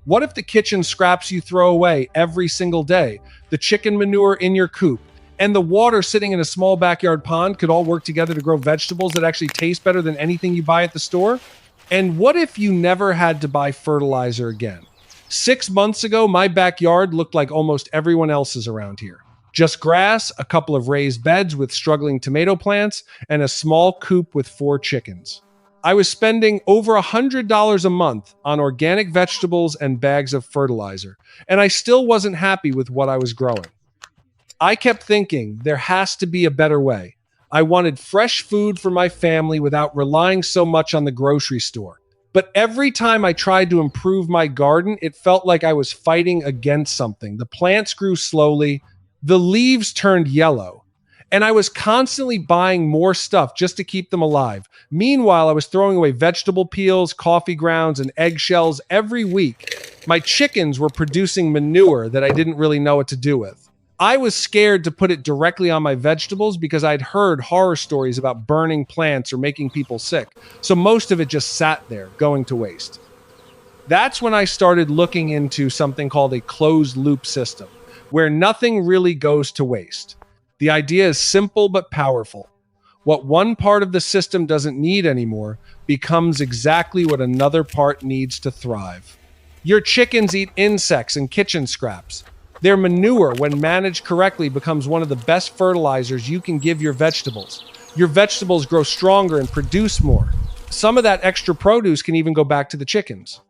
What if the kitchen scraps you throw away every single day, the chicken manure in your coop, and the water sitting in a small backyard pond could all work together to grow vegetables that actually taste better than anything you buy at the store? And what if you never had to buy fertilizer again? 6 months ago, my backyard looked like almost everyone else's around here. Just grass, a couple of raised beds with struggling tomato plants, and a small coop with 4 chickens. I was spending over $100 a month on organic vegetables and bags of fertilizer, and I still wasn't happy with what I was growing. I kept thinking there has to be a better way. I wanted fresh food for my family without relying so much on the grocery store. But every time I tried to improve my garden, it felt like I was fighting against something. The plants grew slowly, the leaves turned yellow, and I was constantly buying more stuff just to keep them alive. Meanwhile, I was throwing away vegetable peels, coffee grounds, and eggshells every week. My chickens were producing manure that I didn't really know what to do with. I was scared to put it directly on my vegetables because I'd heard horror stories about burning plants or making people sick. So most of it just sat there, going to waste. That's when I started looking into something called a closed loop system, where nothing really goes to waste. The idea is simple but powerful. What one part of the system doesn't need anymore becomes exactly what another part needs to thrive. Your chickens eat insects and kitchen scraps. Their manure, when managed correctly, becomes one of the best fertilizers you can give your vegetables. Your vegetables grow stronger and produce more. Some of that extra produce can even go back to the chickens.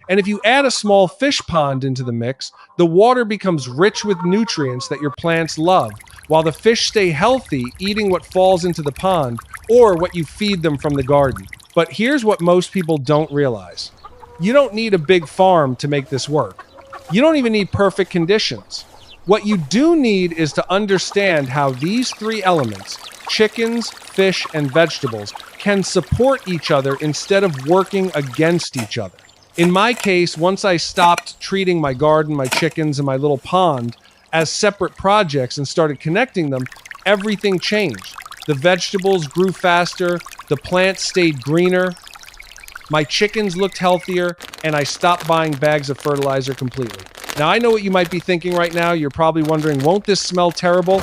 And if you add a small fish pond into the mix, the water becomes rich with nutrients that your plants love, while the fish stay healthy, eating what falls into the pond or what you feed them from the garden. But here's what most people don't realize. You don't need a big farm to make this work. You don't even need perfect conditions. What you do need is to understand how these 3 elements, chickens, fish, and vegetables, can support each other instead of working against each other. In my case, once I stopped treating my garden, my chickens, and my little pond as separate projects and started connecting them, everything changed. The vegetables grew faster, the plants stayed greener, my chickens looked healthier, and I stopped buying bags of fertilizer completely. Now, I know what you might be thinking right now. You're probably wondering, won't this smell terrible?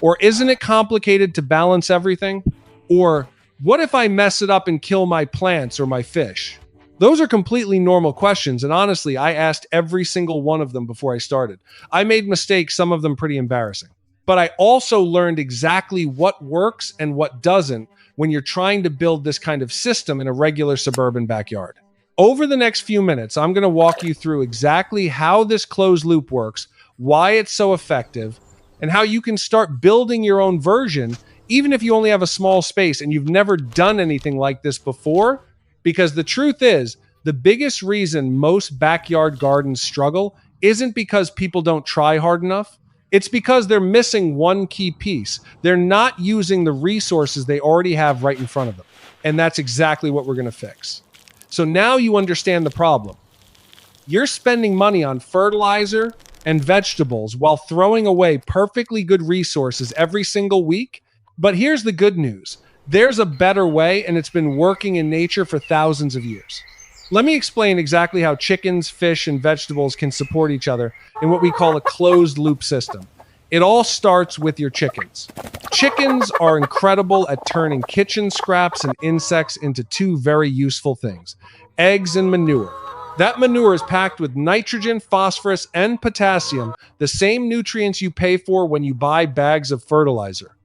Or isn't it complicated to balance everything? Or what if I mess it up and kill my plants or my fish? Those are completely normal questions, and honestly, I asked every single one of them before I started. I made mistakes, some of them pretty embarrassing. But I also learned exactly what works and what doesn't when you're trying to build this kind of system in a regular suburban backyard. Over the next few minutes, I'm going to walk you through exactly how this closed loop works, why it's so effective, and how you can start building your own version, even if you only have a small space and you've never done anything like this before. Because the truth is, the biggest reason most backyard gardens struggle isn't because people don't try hard enough. It's because they're missing one key piece. They're not using the resources they already have right in front of them. And that's exactly what we're going to fix. So now you understand the problem. You're spending money on fertilizer and vegetables while throwing away perfectly good resources every single week. But here's the good news. There's a better way, and it's been working in nature for thousands of years. Let me explain exactly how chickens, fish, and vegetables can support each other in what we call a closed loop system. It all starts with your chickens. Chickens are incredible at turning kitchen scraps and insects into 2 very useful things: eggs and manure. That manure is packed with nitrogen, phosphorus, and potassium, the same nutrients you pay for when you buy bags of fertilizer.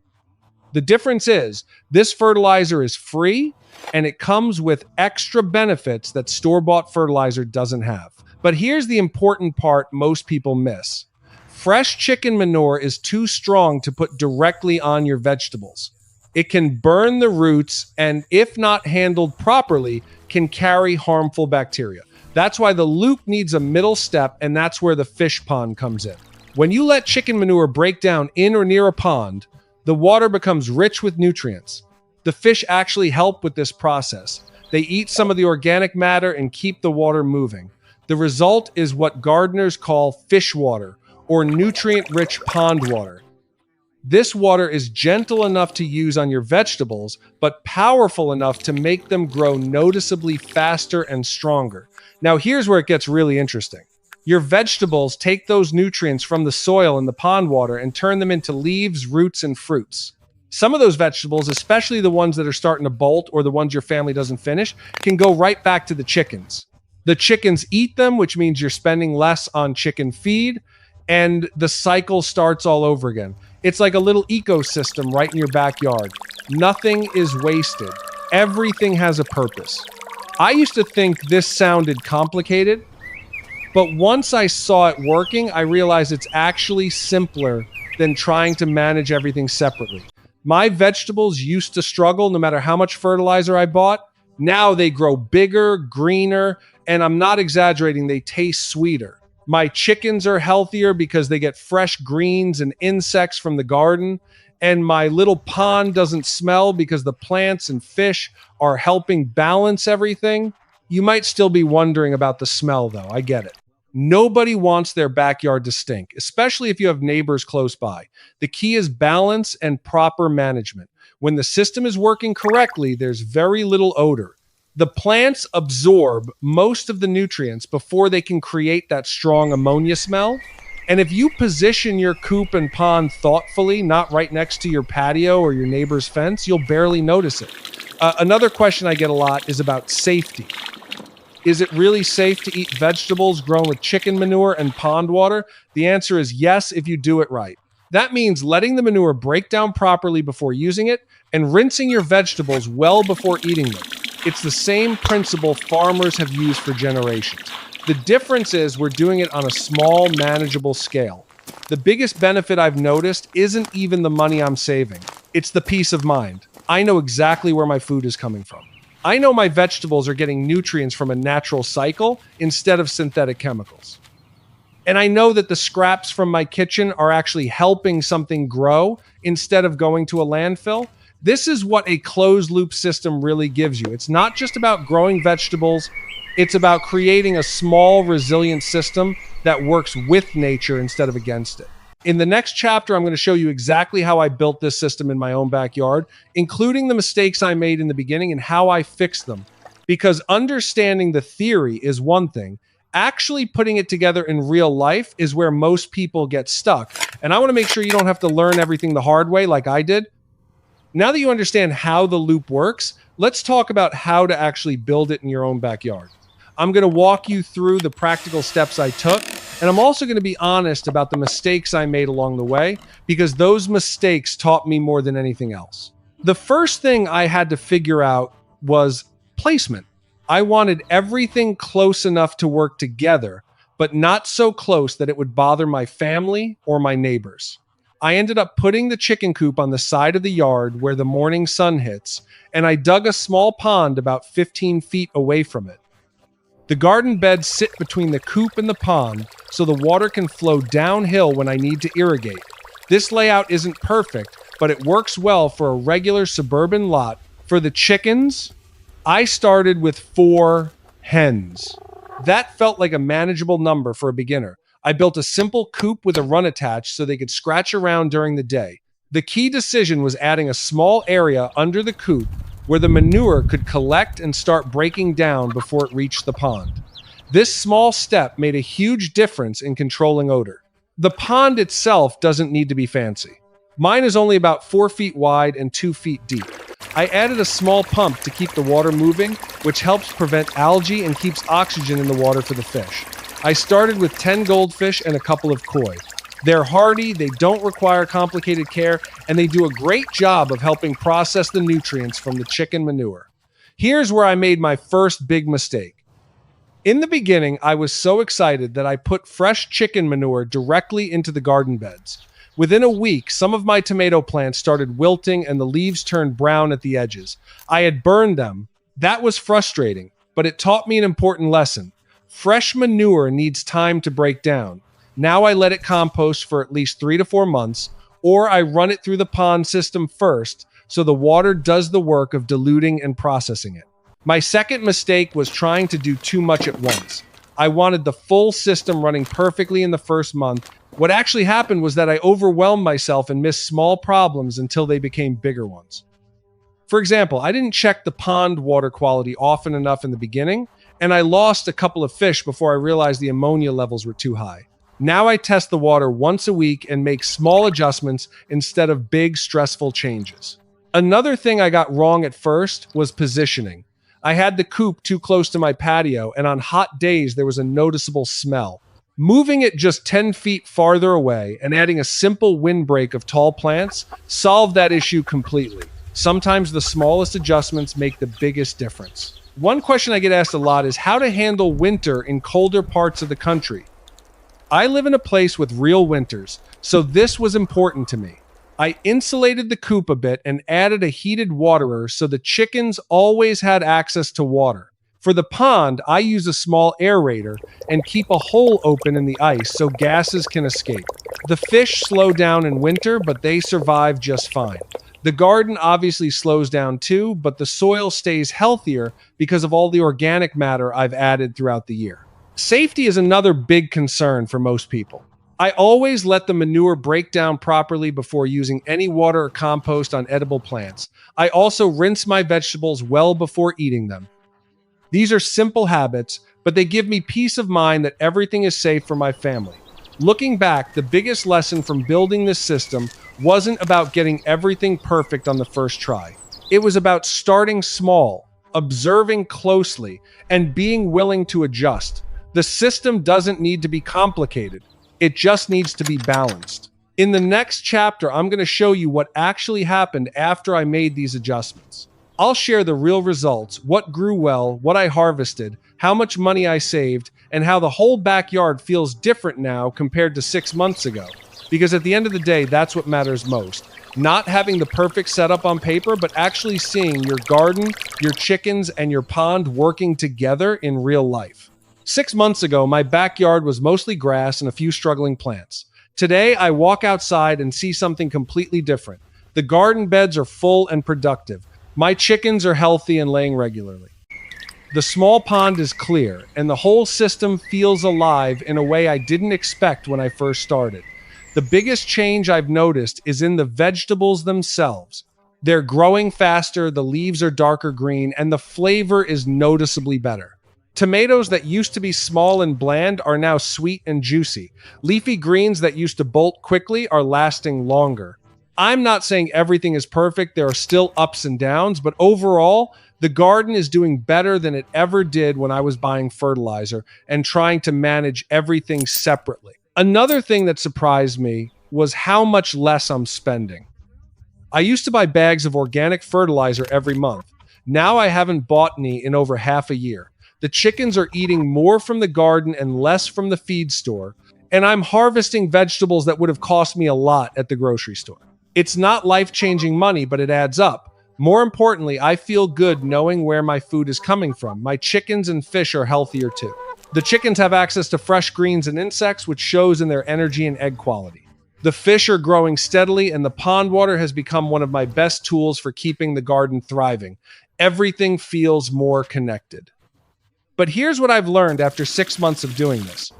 The difference is, this fertilizer is free, and it comes with extra benefits that store-bought fertilizer doesn't have. But here's the important part most people miss. Fresh chicken manure is too strong to put directly on your vegetables. It can burn the roots and, if not handled properly, can carry harmful bacteria. That's why the loop needs a middle step, and that's where the fish pond comes in. When you let chicken manure break down in or near a pond, the water becomes rich with nutrients. The fish actually help with this process. They eat some of the organic matter and keep the water moving. The result is what gardeners call fish water, or nutrient-rich pond water. This water is gentle enough to use on your vegetables, but powerful enough to make them grow noticeably faster and stronger. Now, here's where it gets really interesting. Your vegetables take those nutrients from the soil and the pond water and turn them into leaves, roots, and fruits. Some of those vegetables, especially the ones that are starting to bolt or the ones your family doesn't finish, can go right back to the chickens. The chickens eat them, which means you're spending less on chicken feed, and the cycle starts all over again. It's like a little ecosystem right in your backyard. Nothing is wasted. Everything has a purpose. I used to think this sounded complicated, but once I saw it working, I realized it's actually simpler than trying to manage everything separately. My vegetables used to struggle no matter how much fertilizer I bought. Now they grow bigger, greener, and I'm not exaggerating, they taste sweeter. My chickens are healthier because they get fresh greens and insects from the garden. And my little pond doesn't smell because the plants and fish are helping balance everything. You might still be wondering about the smell, though. I get it. Nobody wants their backyard to stink, especially if you have neighbors close by. The key is balance and proper management. When the system is working correctly, there's very little odor. The plants absorb most of the nutrients before they can create that strong ammonia smell. And if you position your coop and pond thoughtfully, not right next to your patio or your neighbor's fence, you'll barely notice it. Another question I get a lot is about safety. Is it really safe to eat vegetables grown with chicken manure and pond water? The answer is yes, if you do it right. That means letting the manure break down properly before using it and rinsing your vegetables well before eating them. It's the same principle farmers have used for generations. The difference is we're doing it on a small, manageable scale. The biggest benefit I've noticed isn't even the money I'm saving. It's the peace of mind. I know exactly where my food is coming from. I know my vegetables are getting nutrients from a natural cycle instead of synthetic chemicals. And I know that the scraps from my kitchen are actually helping something grow instead of going to a landfill. This is what a closed loop system really gives you. It's not just about growing vegetables. It's about creating a small, resilient system that works with nature instead of against it. In the next chapter, I'm going to show you exactly how I built this system in my own backyard, including the mistakes I made in the beginning and how I fixed them. Because understanding the theory is one thing. Actually putting it together in real life is where most people get stuck. And I want to make sure you don't have to learn everything the hard way like I did. Now that you understand how the loop works, let's talk about how to actually build it in your own backyard. I'm going to walk you through the practical steps I took, and I'm also going to be honest about the mistakes I made along the way, because those mistakes taught me more than anything else. The first thing I had to figure out was placement. I wanted everything close enough to work together, but not so close that it would bother my family or my neighbors. I ended up putting the chicken coop on the side of the yard where the morning sun hits, and I dug a small pond about 15 feet away from it. The garden beds sit between the coop and the pond, so the water can flow downhill when I need to irrigate. This layout isn't perfect, but it works well for a regular suburban lot. For the chickens, I started with 4 hens. That felt like a manageable number for a beginner. I built a simple coop with a run attached so they could scratch around during the day. The key decision was adding a small area under the coop where the manure could collect and start breaking down before it reached the pond. This small step made a huge difference in controlling odor. The pond itself doesn't need to be fancy. Mine is only about 4 feet wide and 2 feet deep. I added a small pump to keep the water moving, which helps prevent algae and keeps oxygen in the water for the fish. I started with 10 goldfish and a couple of koi. They're hardy, they don't require complicated care, and they do a great job of helping process the nutrients from the chicken manure. Here's where I made my first big mistake. In the beginning, I was so excited that I put fresh chicken manure directly into the garden beds. Within a week, some of my tomato plants started wilting and the leaves turned brown at the edges. I had burned them. That was frustrating, but it taught me an important lesson. Fresh manure needs time to break down. Now I let it compost for at least 3 to 4 months, or I run it through the pond system first so the water does the work of diluting and processing it. My second mistake was trying to do too much at once. I wanted the full system running perfectly in the first month, What actually happened was that I overwhelmed myself and missed small problems until they became bigger ones. For example, I didn't check the pond water quality often enough in the beginning, and I lost a couple of fish before I realized the ammonia levels were too high. Now I test the water once a week and make small adjustments instead of big, stressful changes. Another thing I got wrong at first was positioning. I had the coop too close to my patio, and on hot days there was a noticeable smell. Moving it just 10 feet farther away and adding a simple windbreak of tall plants solved that issue completely. Sometimes the smallest adjustments make the biggest difference. One question I get asked a lot is how to handle winter in colder parts of the country. I live in a place with real winters, so this was important to me. I insulated the coop a bit and added a heated waterer so the chickens always had access to water. For the pond, I use a small aerator and keep a hole open in the ice so gases can escape. The fish slow down in winter, but they survive just fine. The garden obviously slows down too, but the soil stays healthier because of all the organic matter I've added throughout the year. Safety is another big concern for most people. I always let the manure break down properly before using any water or compost on edible plants. I also rinse my vegetables well before eating them. These are simple habits, but they give me peace of mind that everything is safe for my family. Looking back, the biggest lesson from building this system wasn't about getting everything perfect on the first try. It was about starting small, observing closely, and being willing to adjust. The system doesn't need to be complicated. It just needs to be balanced. In the next chapter, I'm going to show you what actually happened after I made these adjustments. I'll share the real results, what grew well, what I harvested, how much money I saved, and how the whole backyard feels different now compared to 6 months ago. Because at the end of the day, that's what matters most. Not having the perfect setup on paper, but actually seeing your garden, your chickens, and your pond working together in real life. 6 months ago, my backyard was mostly grass and a few struggling plants. Today, I walk outside and see something completely different. The garden beds are full and productive. My chickens are healthy and laying regularly. The small pond is clear, and the whole system feels alive in a way I didn't expect when I first started. The biggest change I've noticed is in the vegetables themselves. They're growing faster, the leaves are darker green, and the flavor is noticeably better. Tomatoes that used to be small and bland are now sweet and juicy. Leafy greens that used to bolt quickly are lasting longer. I'm not saying everything is perfect, there are still ups and downs, but overall, the garden is doing better than it ever did when I was buying fertilizer and trying to manage everything separately. Another thing that surprised me was how much less I'm spending. I used to buy bags of organic fertilizer every month. Now I haven't bought any in over half a year. The chickens are eating more from the garden and less from the feed store, and I'm harvesting vegetables that would have cost me a lot at the grocery store. It's not life-changing money, but it adds up. More importantly, I feel good knowing where my food is coming from. My chickens and fish are healthier too. The chickens have access to fresh greens and insects, which shows in their energy and egg quality. The fish are growing steadily, and the pond water has become one of my best tools for keeping the garden thriving. Everything feels more connected. But here's what I've learned after 6 months of doing this.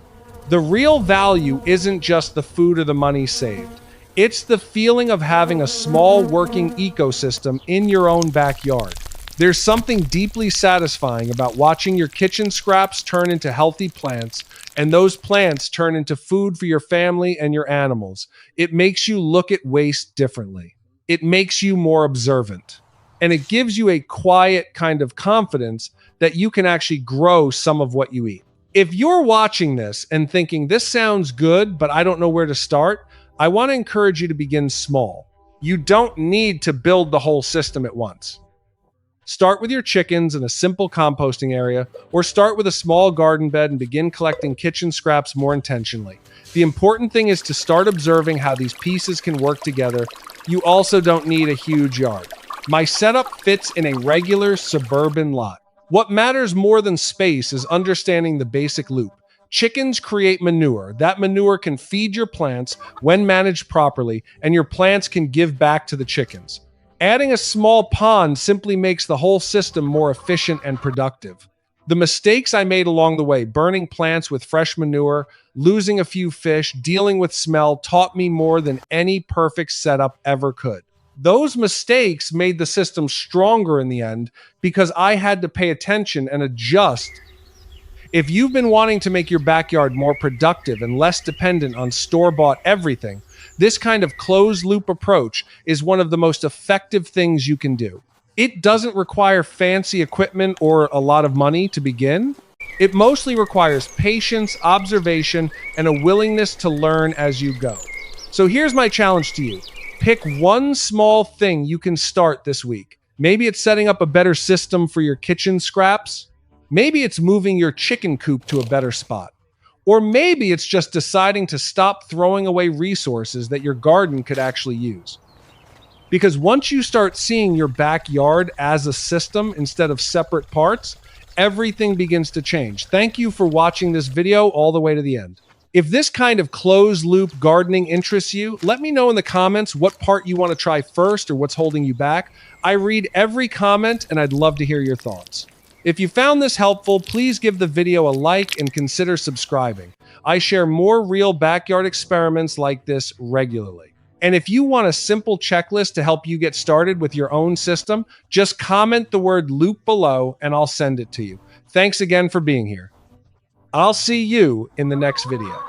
The real value isn't just the food or the money saved. It's the feeling of having a small working ecosystem in your own backyard. There's something deeply satisfying about watching your kitchen scraps turn into healthy plants, and those plants turn into food for your family and your animals. It makes you look at waste differently. It makes you more observant. And it gives you a quiet kind of confidence that you can actually grow some of what you eat. If you're watching this and thinking, this sounds good, but I don't know where to start, I want to encourage you to begin small. You don't need to build the whole system at once. Start with your chickens in a simple composting area, or start with a small garden bed and begin collecting kitchen scraps more intentionally. The important thing is to start observing how these pieces can work together. You also don't need a huge yard. My setup fits in a regular suburban lot. What matters more than space is understanding the basic loop. Chickens create manure. That manure can feed your plants when managed properly, and your plants can give back to the chickens. Adding a small pond simply makes the whole system more efficient and productive. The mistakes I made along the way, burning plants with fresh manure, losing a few fish, dealing with smell, taught me more than any perfect setup ever could. Those mistakes made the system stronger in the end because I had to pay attention and adjust. If you've been wanting to make your backyard more productive and less dependent on store-bought everything, this kind of closed-loop approach is one of the most effective things you can do. It doesn't require fancy equipment or a lot of money to begin. It mostly requires patience, observation, and a willingness to learn as you go. So here's my challenge to you. Pick one small thing you can start this week. Maybe it's setting up a better system for your kitchen scraps. Maybe it's moving your chicken coop to a better spot. Or maybe it's just deciding to stop throwing away resources that your garden could actually use. Because once you start seeing your backyard as a system instead of separate parts, everything begins to change. Thank you for watching this video all the way to the end. If this kind of closed-loop gardening interests you, let me know in the comments what part you want to try first or what's holding you back. I read every comment and I'd love to hear your thoughts. If you found this helpful, please give the video a like and consider subscribing. I share more real backyard experiments like this regularly. And if you want a simple checklist to help you get started with your own system, just comment the word loop below and I'll send it to you. Thanks again for being here. I'll see you in the next video.